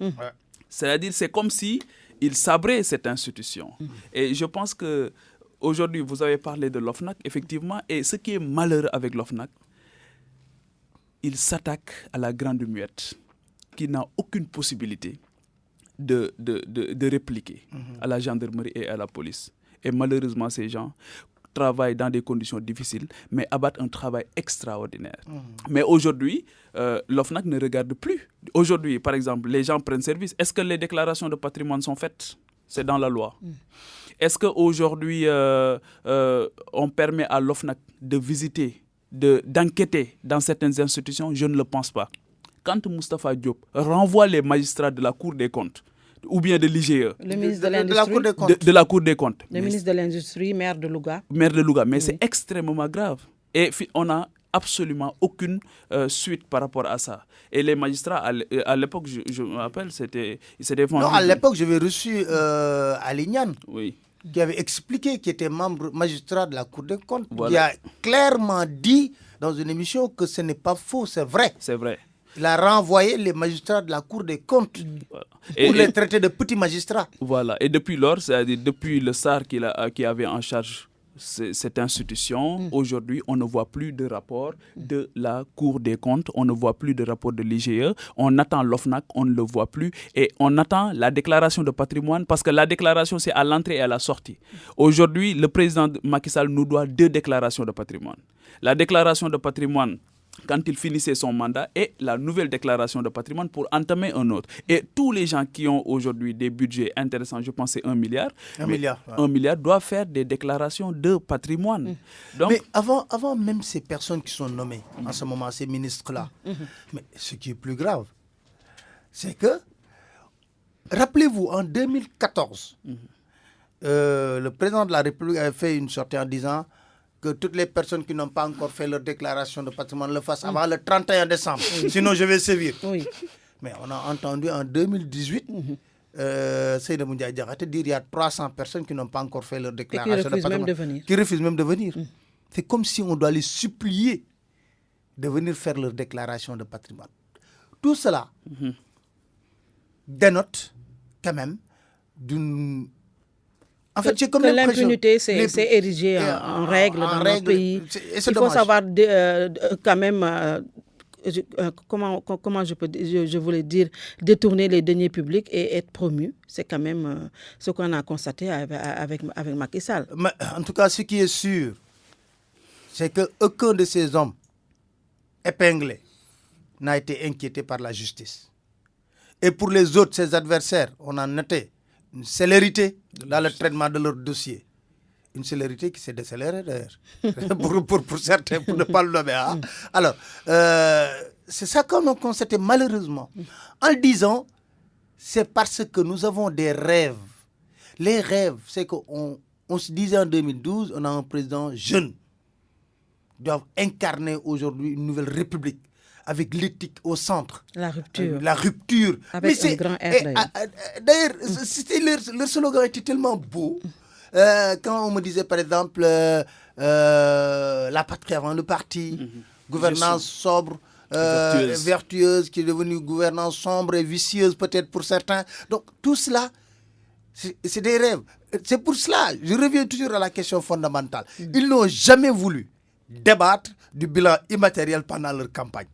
C'est-à-dire, c'est comme si il sabrait cette institution. Et je pense que aujourd'hui, vous avez parlé de l'OFNAC, effectivement, et ce qui est malheureux avec l'OFNAC, il s'attaque à la grande muette, qui n'a aucune possibilité de répliquer à la gendarmerie et à la police. Et malheureusement, ces gens travaillent dans des conditions difficiles, mais abattent un travail extraordinaire. Mais aujourd'hui, l'OFNAC ne regarde plus. Aujourd'hui, par exemple, les gens prennent service. Est-ce que les déclarations de patrimoine sont faites? C'est dans la loi. Est-ce qu'aujourd'hui, on permet à l'OFNAC de visiter, d'enquêter dans certaines institutions? Je ne le pense pas. Quand Moustapha Diop renvoie les magistrats de la Cour des comptes, ou bien de l'IGE, le ministre de l'Industrie, de la Cour des comptes. Le ministre de l'Industrie, maire de Louga. Mais c'est extrêmement grave. Et on a absolument aucune suite par rapport à ça. Et les magistrats, à l'époque, je me rappelle, ils s'étaient Non, à l'époque, j'avais reçu Alignan, oui, qui avait expliqué, qui était membre magistrat de la Cour des comptes, voilà, qui a clairement dit dans une émission que ce n'est pas faux, c'est vrai. C'est vrai. Il a renvoyé les magistrats de la Cour des comptes Voilà. pour les traiter de petits magistrats. Voilà. Et depuis lors, c'est-à-dire depuis le SAR qui avait en charge cette institution, aujourd'hui, on ne voit plus de rapport de la Cour des comptes, on ne voit plus de rapport de l'IGE, on attend l'OFNAC, on ne le voit plus, et on attend la déclaration de patrimoine, parce que la déclaration, c'est à l'entrée et à la sortie. Aujourd'hui, le président Macky Sall nous doit 2 déclarations de patrimoine. La déclaration de patrimoine quand il finissait son mandat et la nouvelle déclaration de patrimoine pour entamer un autre. Et tous les gens qui ont aujourd'hui des budgets intéressants, je pense c'est 1 milliard, 1 milliard, ouais. 1 milliard doivent faire des déclarations de patrimoine. Donc, mais avant même ces personnes qui sont nommées, en ce moment, ces ministres-là, mais ce qui est plus grave, c'est que, rappelez-vous, en 2014, le président de la République avait fait une sortie en disant que toutes les personnes qui n'ont pas encore fait leur déclaration de patrimoine le fassent avant le 31 décembre. Sinon, je vais sévir. Oui. Mais on a entendu en 2018 Seydou Ndiaye Diakhaté dire qu'il y a 300 personnes qui n'ont pas encore fait leur déclaration de patrimoine. Qui refusent même de venir. C'est comme si on doit les supplier de venir faire leur déclaration de patrimoine. Tout cela dénote quand même d'une... En fait, j'ai comme que l'impunité, c'est érigé en règle dans notre pays. Il faut savoir quand même, comment je voulais dire, détourner les deniers publics et être promu. C'est quand même ce qu'on a constaté avec Macky Sall. Mais, en tout cas, ce qui est sûr, c'est qu'aucun de ces hommes épinglés n'a été inquiété par la justice. Et pour les autres, ses adversaires, on a noté une célérité dans le traitement de leur dossier. Une célérité qui s'est décélérée d'ailleurs. pour certains, pour ne pas le nommer. Hein. Alors, c'est ça qu'on a constaté malheureusement. En le disant, c'est parce que nous avons des rêves. Les rêves, c'est qu'on se disait en 2012, on a un président jeune. Ils doivent incarner aujourd'hui une nouvelle république, avec l'éthique au centre. La rupture. La rupture. Avec un grand R. D'ailleurs, leur slogan était tellement beau. Quand on me disait, par exemple, la patrie avant le parti, gouvernance sobre, vertueuse, qui est devenue gouvernance sombre et vicieuse peut-être pour certains. Donc, tout cela, c'est des rêves. C'est pour cela, je reviens toujours à la question fondamentale. Ils n'ont jamais voulu débattre du bilan immatériel pendant leur campagne.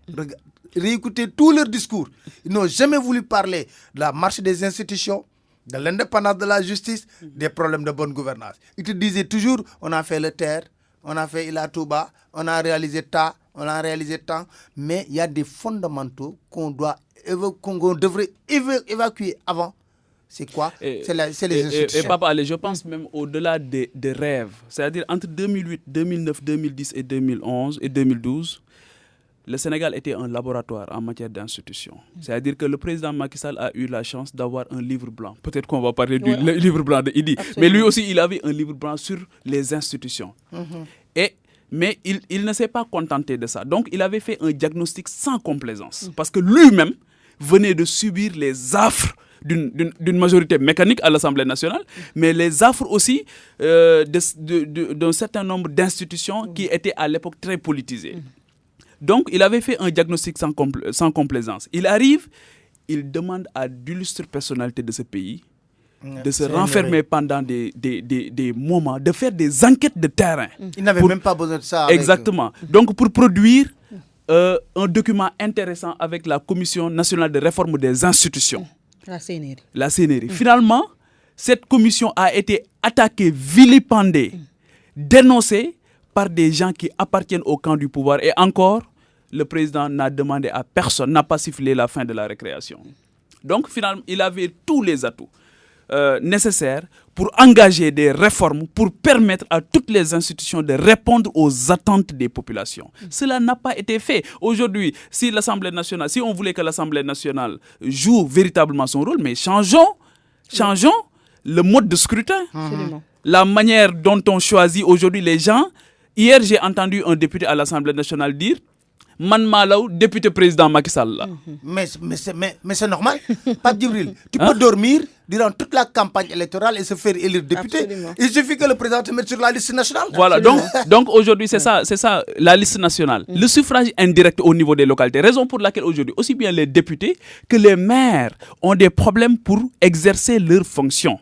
Réécoutez tous leurs discours. Ils n'ont jamais voulu parler de la marche des institutions, de l'indépendance de la justice, des problèmes de bonne gouvernance. Ils te disaient toujours, on a fait le TER, on a fait Ila Touba, on a réalisé ça, on a réalisé tant, mais il y a des fondamentaux qu'on devrait évacuer avant. C'est quoi? C'est les institutions. Et Papa, allez, je pense même au-delà des rêves. C'est-à-dire entre 2008, 2009, 2010 et 2011 et 2012, le Sénégal était un laboratoire en matière d'institutions. C'est-à-dire que le président Macky Sall a eu la chance d'avoir un livre blanc. Peut-être qu'on va parler du livre blanc de Idi. Mais lui aussi, il avait un livre blanc sur les institutions. Mais il ne s'est pas contenté de ça. Donc, il avait fait un diagnostic sans complaisance. Parce que lui-même venait de subir les affres d'une majorité mécanique à l'Assemblée nationale, mais les affres aussi d'un certain nombre d'institutions qui étaient à l'époque très politisées. Donc, il avait fait un diagnostic sans complaisance. Il arrive, il demande à d'illustres personnalités de ce pays de se renfermer pendant des moments, de faire des enquêtes de terrain. Il n'avait même pas besoin de ça. Exactement. Donc, pour produire un document intéressant avec la Commission nationale de réforme des institutions. La CNRI. Finalement, cette commission a été attaquée, vilipendée, dénoncée par des gens qui appartiennent au camp du pouvoir. Et encore, le président n'a demandé à personne, n'a pas sifflé la fin de la récréation. Donc, finalement, il avait tous les atouts nécessaires pour engager des réformes, pour permettre à toutes les institutions de répondre aux attentes des populations. Cela n'a pas été fait. Aujourd'hui, si on voulait que l'Assemblée nationale joue véritablement son rôle, mais changeons le mode de scrutin. La manière dont on choisit aujourd'hui les gens. Hier, j'ai entendu un député à l'Assemblée nationale dire Man Malaw, député président Macky Sall. Mais c'est normal. Pape Djibril, tu peux dormir durant toute la campagne électorale et se faire élire député. Absolument. Il suffit que le président te mette sur la liste nationale. Voilà, donc aujourd'hui, c'est ça, la liste nationale. Le suffrage indirect au niveau des localités. Raison pour laquelle aujourd'hui, aussi bien les députés que les maires ont des problèmes pour exercer leurs fonctions.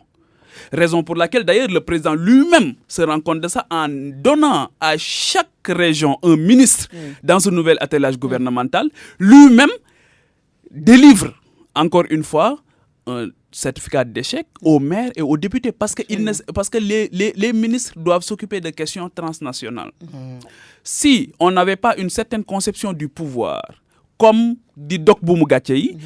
Raison pour laquelle, d'ailleurs, le président lui-même se rend compte de ça en donnant à chaque région un ministre dans ce nouvel attelage gouvernemental. Lui-même délivre, encore une fois, un certificat d'échec aux maires et aux députés parce que, les ministres doivent s'occuper de questions transnationales. Si on n'avait pas une certaine conception du pouvoir, comme dit Doc Boumougatei,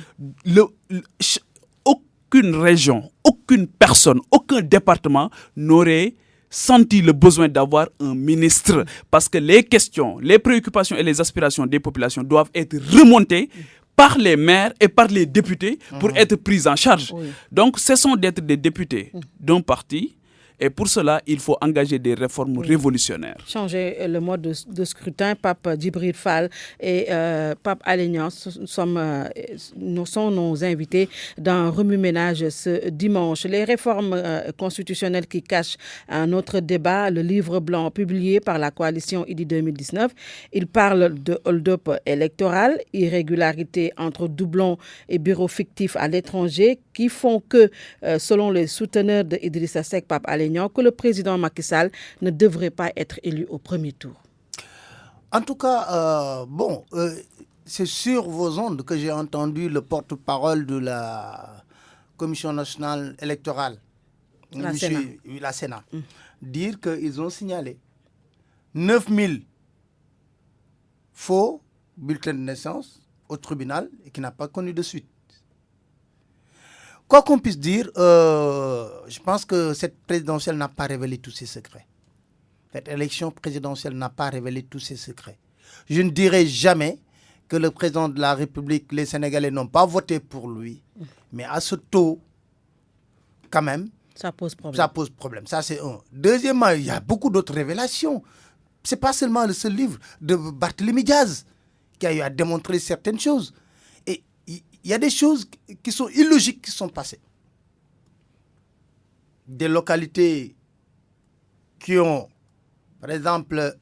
aucune région, aucune personne, aucun département n'aurait senti le besoin d'avoir un ministre parce que les questions, les préoccupations et les aspirations des populations doivent être remontées par les maires et par les députés pour être prises en charge. Oui. Donc, cessons d'être des députés d'un parti. Et pour cela, il faut engager des réformes révolutionnaires. Changer le mode de scrutin. Pape Djibril Fall et Pape Alé Niang sont nos invités dans Remue Ménage ce dimanche. Les réformes constitutionnelles qui cachent un autre débat, le livre blanc publié par la coalition IDI 2019. Il parle de hold-up électoral, irrégularité entre doublons et bureaux fictifs à l'étranger qui font que, selon les souteneurs de Idrissa Seck, Pape Alé Niang, que le président Macky Sall ne devrait pas être élu au premier tour. En tout cas, c'est sur vos ondes que j'ai entendu le porte-parole de la Commission nationale électorale, la Sénat, dire qu'ils ont signalé 9000 faux bulletins de naissance au tribunal et qui n'a pas connu de suite. Quoi qu'on puisse dire, je pense que cette présidentielle n'a pas révélé tous ses secrets. Cette élection présidentielle n'a pas révélé tous ses secrets. Je ne dirai jamais que le président de la République, les Sénégalais n'ont pas voté pour lui. Mais à ce taux, quand même, ça pose problème. Ça, c'est un. Deuxièmement, il y a beaucoup d'autres révélations. Ce n'est pas seulement le seul livre de Barthélémy Diaz qui a eu à démontrer certaines choses. Il y a des choses qui sont illogiques qui sont passées. Des localités qui ont, par exemple,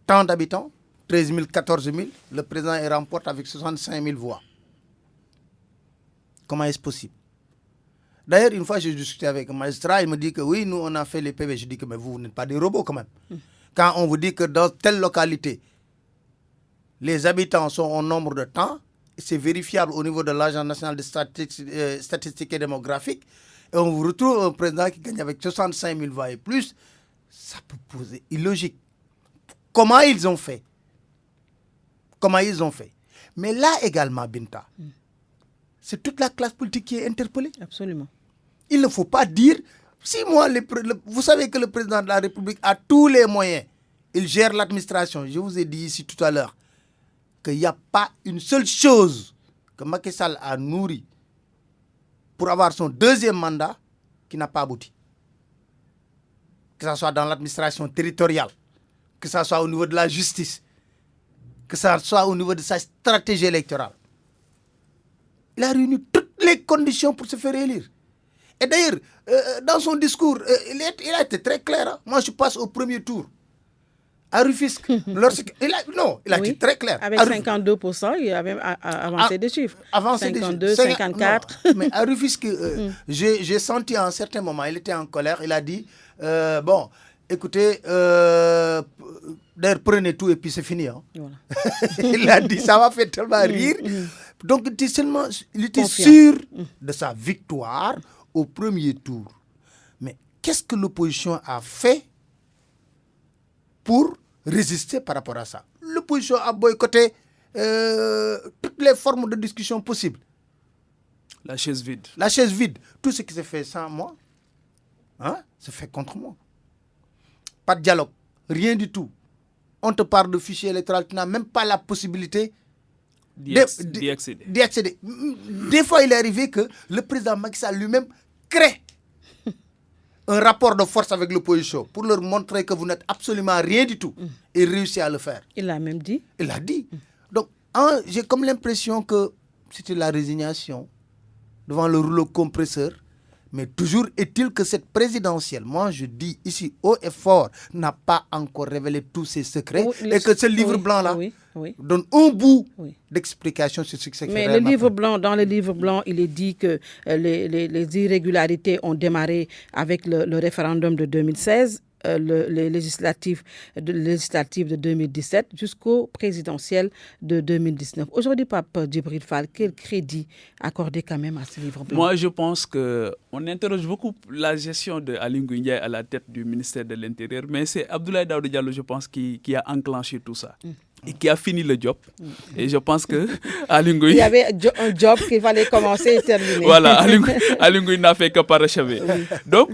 tant d'habitants, 13 000, 14 000, le président y remporte avec 65 000 voix. Comment est-ce possible? D'ailleurs, une fois, j'ai discuté avec un magistrat, il me dit que oui, nous, on a fait les PV. Je dis que mais vous n'êtes pas des robots quand même. Quand on vous dit que dans telle localité, les habitants sont au nombre de temps, c'est vérifiable au niveau de l'Agence nationale de statistiques et démographiques, et on vous retrouve un président qui gagne avec 65 000 voix et plus, ça peut poser illogique. Comment ils ont fait? Mais là également, Binta, c'est toute la classe politique qui est interpellée. Absolument. Il ne faut pas dire, si moi, vous savez que le président de la République a tous les moyens, il gère l'administration, je vous ai dit ici tout à l'heure, qu'il n'y a pas une seule chose que Macky Sall a nourri pour avoir son deuxième mandat qui n'a pas abouti. Que ce soit dans l'administration territoriale, que ce soit au niveau de la justice, que ce soit au niveau de sa stratégie électorale. Il a réuni toutes les conditions pour se faire élire. Et d'ailleurs, dans son discours, il a été très clair. Hein? Moi, je passe au premier tour. À Rufisque, il a été très clair. Avec 52%, il a même avancé des chiffres. 52, 54. Non, mais à Rufisque, j'ai senti à un certain moment, il était en colère, il a dit, écoutez, d'ailleurs, prenez tout et puis c'est fini. Hein. Voilà. Il a dit, ça m'a fait tellement rire. Donc, il était sûr de sa victoire au premier tour. Mais qu'est-ce que l'opposition a fait pour résister par rapport à ça? L'opposition a boycotté toutes les formes de discussion possibles. La chaise vide. Tout ce qui s'est fait sans moi, se fait contre moi. Pas de dialogue, rien du tout. On te parle de fichier électoral, tu n'as même pas la possibilité d'y accéder. Des fois, il est arrivé que le président Macky Sall lui-même crée un rapport de force avec l'opposition pour leur montrer que vous n'êtes absolument rien du tout. Il réussit à le faire. Il l'a même dit. Il l'a dit. Donc, j'ai comme l'impression que c'était la résignation devant le rouleau compresseur. Mais toujours est-il que cette présidentielle, moi je dis ici haut et fort, n'a pas encore révélé tous ses secrets et que ce livre blanc-là donne un bout d'explication sur ce qui s'est fait. Mais dans le livre blanc, il est dit que les irrégularités ont démarré avec le référendum de 2016, les législatives de 2017 jusqu'au présidentiel de 2019. Aujourd'hui, Pape Djibril Fall, quel crédit accorder quand même à ce livre blanc? Moi, je pense qu'on interroge beaucoup la gestion de Aly Ngouille Ndiaye à la tête du ministère de l'Intérieur, mais c'est Abdoulaye Daouda Diallo, je pense, qui a enclenché tout ça. Et qui a fini le job. Et je pense que Aly Ngouille... Il y avait un job qu'il fallait commencer et terminer. Voilà, Aly Ngouille n'a fait que parachever. Donc,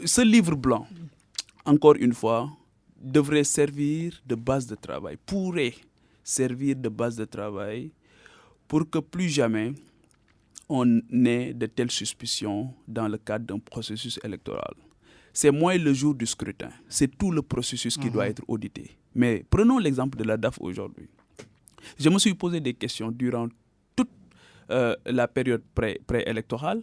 ce livre blanc, encore une fois, devrait servir de base de travail, pourrait servir de base de travail pour que plus jamais on ait de telles suspicions dans le cadre d'un processus électoral. C'est moins le jour du scrutin, c'est tout le processus qui doit être audité. Mais prenons l'exemple de la DAF aujourd'hui. Je me suis posé des questions durant toute la période préélectorale.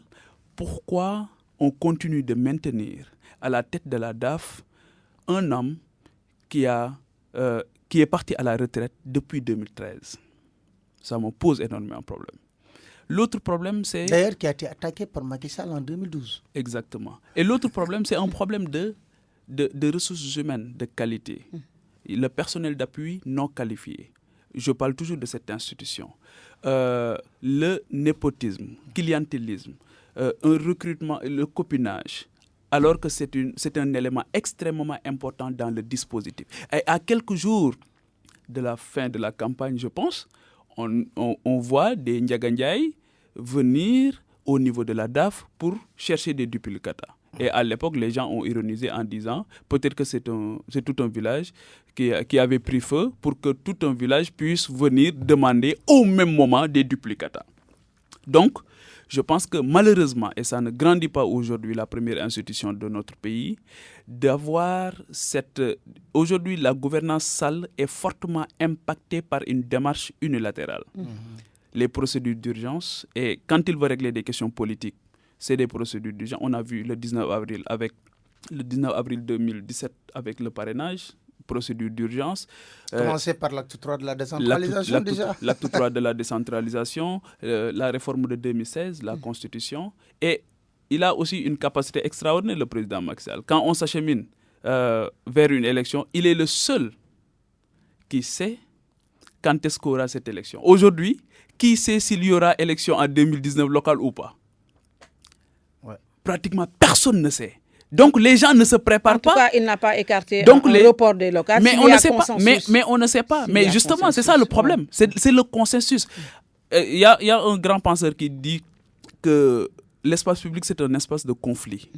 Pourquoi on continue de maintenir à la tête de la DAF un homme qui est parti à la retraite depuis 2013. Ça me pose énormément de problème. L'autre problème, c'est... D'ailleurs, qui a été attaqué par Macky Sall en 2012. Exactement. Et l'autre problème, c'est un problème de ressources humaines de qualité. Le personnel d'appui non qualifié. Je parle toujours de cette institution. Le népotisme, clientélisme, un recrutement, le copinage, alors que c'est un élément extrêmement important dans le dispositif. Et à quelques jours de la fin de la campagne, je pense, on voit des Ndiaga Ndiaye venir au niveau de la DAF pour chercher des duplicata. Et à l'époque, les gens ont ironisé en disant peut-être que c'est tout un village qui avait pris feu pour que tout un village puisse venir demander au même moment des duplicata. Donc, je pense que malheureusement, et ça ne grandit pas aujourd'hui la première institution de notre pays, d'avoir cette... Aujourd'hui, la gouvernance Sall est fortement impactée par une démarche unilatérale. Les procédures d'urgence, et quand il veut régler des questions politiques, c'est des procédures d'urgence. On a vu le 19 avril 2017 avec le parrainage, procédure d'urgence. Commencer par l'acte 3 de la décentralisation déjà. L'acte 3 de la décentralisation, la réforme de 2016, la Constitution. Et il a aussi une capacité extraordinaire, le président Macky Sall. Quand on s'achemine vers une élection, il est le seul qui sait quand est-ce qu'il y aura cette élection. Aujourd'hui, qui sait s'il y aura élection en 2019 locale ou pas? Pratiquement personne ne sait. Donc les gens ne se préparent pas. En tout cas, il n'a pas écarté un report des locales. Mais on ne sait pas. Mais on ne sait pas. Mais justement, c'est ça le problème. C'est le consensus. Il y a un grand penseur qui dit que l'espace public, c'est un espace de conflit.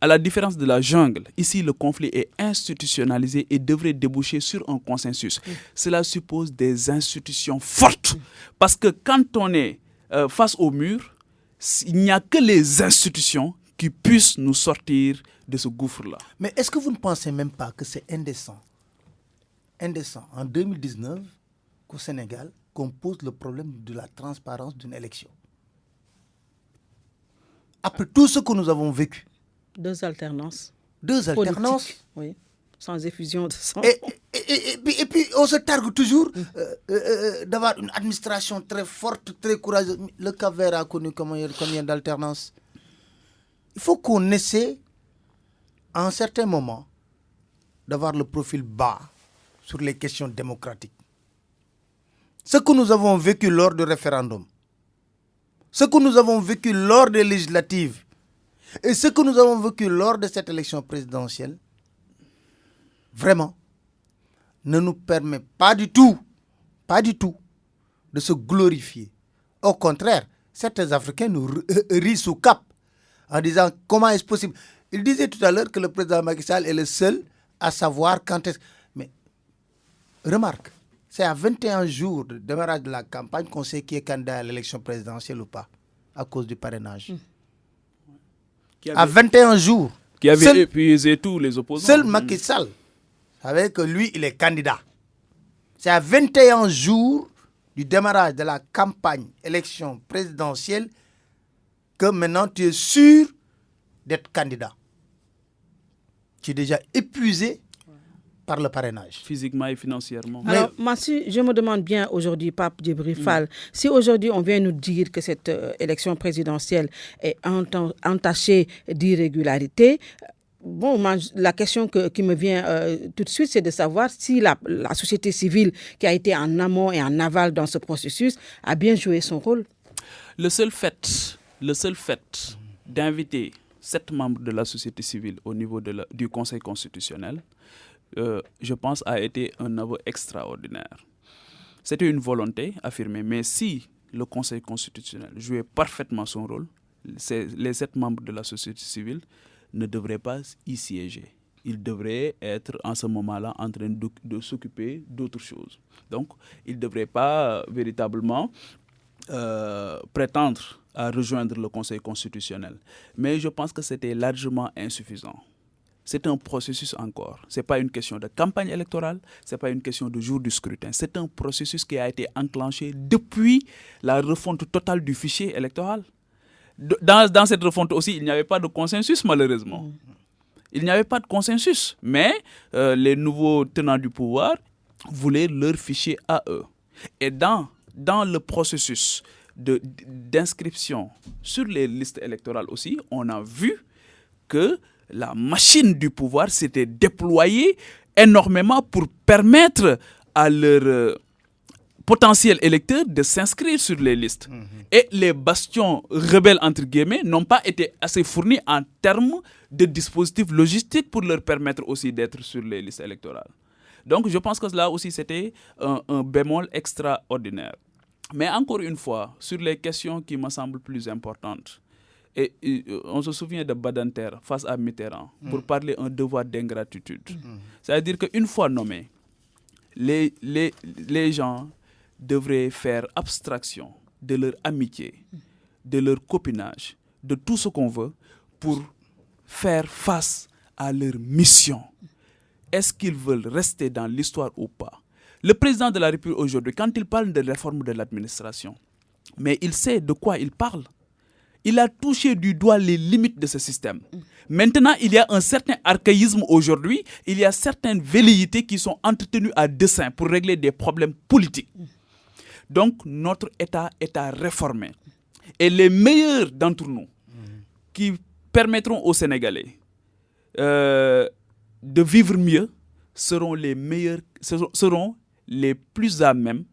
À la différence de la jungle, ici, le conflit est institutionnalisé et devrait déboucher sur un consensus. Cela suppose des institutions fortes. Parce que quand on est face au mur, il n'y a que les institutions qui puissent nous sortir de ce gouffre-là. Mais est-ce que vous ne pensez même pas que c'est indécent en 2019 qu'au Sénégal, qu'on pose le problème de la transparence d'une élection? Après tout ce que nous avons vécu. Deux alternances. Politiques, oui, sans effusion de sang. Et puis, on se targue toujours d'avoir une administration très forte, très courageuse. Le Cap-Vert a connu combien d'alternances? Il faut qu'on essaie, à un certain moment, d'avoir le profil bas sur les questions démocratiques. Ce que nous avons vécu lors du référendum, ce que nous avons vécu lors des législatives, et ce que nous avons vécu lors de cette élection présidentielle, vraiment, ne nous permet pas du tout, de se glorifier. Au contraire, certains Africains nous rient sous cap en disant comment est-ce possible. Il disait tout à l'heure que le président Macky Sall est le seul à savoir quand est-ce... Mais remarque, c'est à 21 jours de démarrage de la campagne qu'on sait qui est candidat à l'élection présidentielle ou pas, à cause du parrainage. À 21 jours. Qui avait épuisé tous les opposants. Seul Macky Sall savait que lui, il est candidat. C'est à 21 jours du démarrage de la campagne élection présidentielle que maintenant tu es sûr d'être candidat. Tu es déjà épuisé par le parrainage. Physiquement et financièrement. Alors, Massi, je me demande bien aujourd'hui, Pape Djibril Fall, si aujourd'hui on vient nous dire que cette élection présidentielle est entachée d'irrégularités, bon, la question qui me vient tout de suite, c'est de savoir si la société civile qui a été en amont et en aval dans ce processus a bien joué son rôle. Le seul fait d'inviter 7 membres de la société civile au niveau du Conseil constitutionnel, je pense, a été un aveu extraordinaire. C'était une volonté affirmée, mais si le Conseil constitutionnel jouait parfaitement son rôle, les 7 membres de la société civile ne devraient pas y siéger. Ils devraient être en ce moment-là en train de s'occuper d'autres choses. Donc, ils ne devraient pas véritablement prétendre à rejoindre le Conseil constitutionnel. Mais je pense que c'était largement insuffisant. C'est un processus encore. Ce n'est pas une question de campagne électorale, ce n'est pas une question de jour du scrutin. C'est un processus qui a été enclenché depuis la refonte totale du fichier électoral. Dans cette refonte aussi, il n'y avait pas de consensus, malheureusement. Il n'y avait pas de consensus, mais les nouveaux tenants du pouvoir voulaient leur fichier à eux. Et dans le processus d'inscription sur les listes électorales aussi, on a vu que la machine du pouvoir s'était déployée énormément pour permettre à leurs potentiels électeurs de s'inscrire sur les listes. Et les bastions rebelles, entre guillemets, n'ont pas été assez fournis en termes de dispositifs logistiques pour leur permettre aussi d'être sur les listes électorales. Donc, je pense que là aussi, c'était un bémol extraordinaire. Mais encore une fois, sur les questions qui me semblent plus importantes, et on se souvient de Badinter face à Mitterrand pour parler un devoir d'ingratitude. C'est-à-dire qu'une fois nommés, les gens devraient faire abstraction de leur amitié, de leur copinage, de tout ce qu'on veut pour faire face à leur mission. Est-ce qu'ils veulent rester dans l'histoire ou pas? Le président de la République aujourd'hui, quand il parle de réforme de l'administration, mais il sait de quoi il parle. Il a touché du doigt les limites de ce système. Maintenant, il y a un certain archaïsme aujourd'hui, il y a certaines velléités qui sont entretenues à dessein pour régler des problèmes politiques. Donc, notre État est à réformer. Et les meilleurs d'entre nous qui permettront aux Sénégalais de vivre mieux seront les plus à même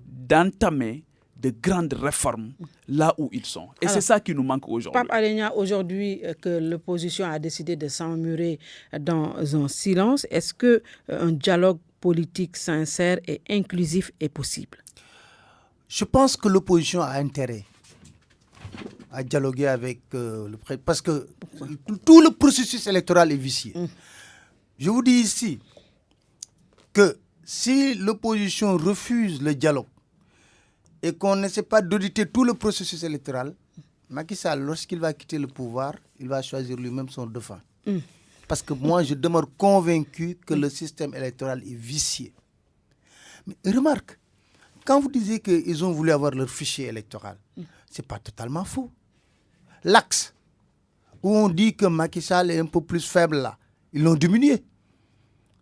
d'entamer de grandes réformes là où ils sont. Et c'est ça qui nous manque aujourd'hui. Pape Alé Niang, aujourd'hui que l'opposition a décidé de s'emmurer dans un silence, est-ce qu'un dialogue politique sincère et inclusif est possible? Je pense que l'opposition a intérêt à dialoguer avec le président, parce que tout le processus électoral est vicié. Je vous dis ici que si l'opposition refuse le dialogue et qu'on n'essaie pas d'auditer tout le processus électoral, Macky Sall, lorsqu'il va quitter le pouvoir, il va choisir lui-même son dauphin. Parce que moi, je demeure convaincu que le système électoral est vicié. Mais remarque, quand vous disiez qu'ils ont voulu avoir leur fichier électoral, ce n'est pas totalement faux. L'axe où on dit que Macky Sall est un peu plus faible là, ils l'ont diminué.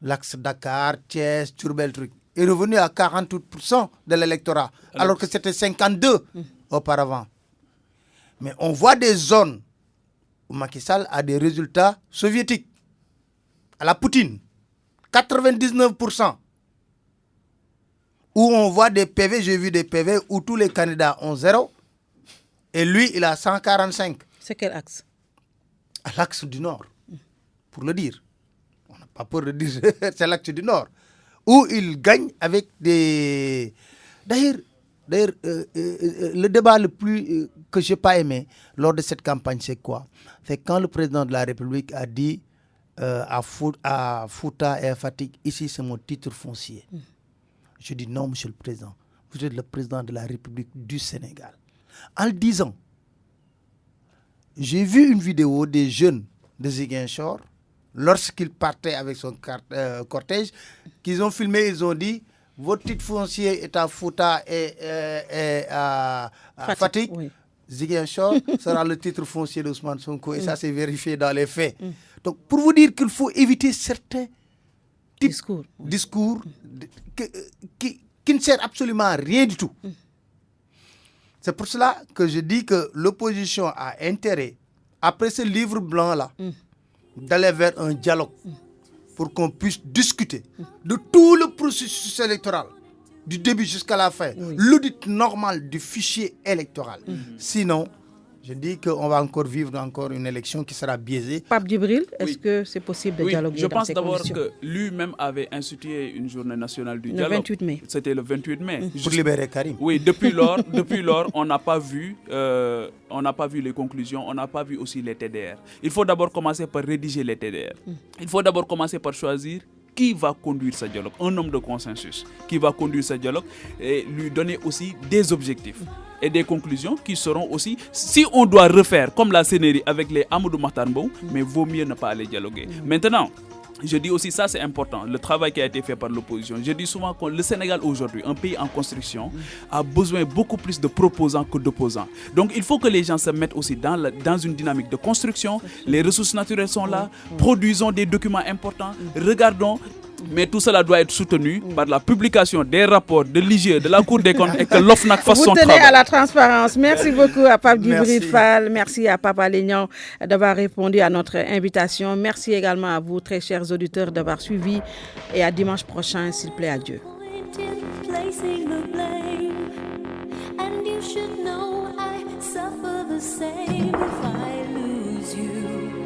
L'axe Dakar, Thiès, Diourbel, truc, est revenu à 48% de l'électorat, alors que c'était 52% auparavant. Mais on voit des zones où Macky Sall a des résultats soviétiques, à la Poutine, 99%. Où on voit des PV, j'ai vu des PV où tous les candidats ont 0, et lui, il a 145. C'est quel axe? À l'axe du Nord, pour le dire. On n'a pas peur de dire, c'est l'axe du Nord. Où il gagne avec des... D'ailleurs, le débat le plus que je n'ai pas aimé lors de cette campagne, c'est quoi? C'est quand le président de la République a dit à Fouta et à Fatick, ici c'est mon titre foncier. Je dis non, monsieur le président, vous êtes le président de la République du Sénégal. En le disant, j'ai vu une vidéo des jeunes de Ziguinchor, lorsqu'il partait avec son cortège, qu'ils ont filmé, ils ont dit votre titre foncier est à Fouta et à Fatick. Oui. Ziguinchor sera le titre foncier d'Ousmane Sonko et ça c'est vérifié dans les faits. Donc pour vous dire qu'il faut éviter certains discours qui ne servent absolument à rien du tout. C'est pour cela que je dis que l'opposition a intérêt, après ce livre blanc-là, d'aller vers un dialogue pour qu'on puisse discuter de tout le processus électoral, du début jusqu'à la fin, l'audit normal du fichier électoral. Sinon, je dis qu'on va encore vivre une élection qui sera biaisée. Pape Djibril, est-ce que c'est possible de dialoguer dans ces conditions? Je pense d'abord que lui-même avait institué une journée nationale du dialogue. Le 28 mai. C'était le 28 mai. Pour libérer Karim. Oui, depuis lors, on n'a pas vu les conclusions, on n'a pas vu aussi les TDR. Il faut d'abord commencer par rédiger les TDR. Il faut d'abord commencer par choisir qui va conduire ce dialogue, un homme de consensus qui va conduire ce dialogue et lui donner aussi des objectifs et des conclusions qui seront aussi, si on doit refaire comme la Sénérie avec les Amadou Mahtar Mbow, mais vaut mieux ne pas aller dialoguer. Maintenant, je dis aussi, ça c'est important, le travail qui a été fait par l'opposition. Je dis souvent que le Sénégal aujourd'hui, un pays en construction, a besoin beaucoup plus de proposants que d'opposants. Donc il faut que les gens se mettent aussi dans une dynamique de construction. Les ressources naturelles sont là, produisons des documents importants, regardons. Mais tout cela doit être soutenu par la publication des rapports de l'IGE, de la Cour des comptes et que l'OFNAC fasse son travail. Vous tenez à la transparence. Merci beaucoup à Pape Djibril Fall. Merci à Pape Alé-Niang d'avoir répondu à notre invitation. Merci également à vous, très chers auditeurs, d'avoir suivi. Et à dimanche prochain, s'il plaît, adieu. And you should know I suffer the same if I lose you.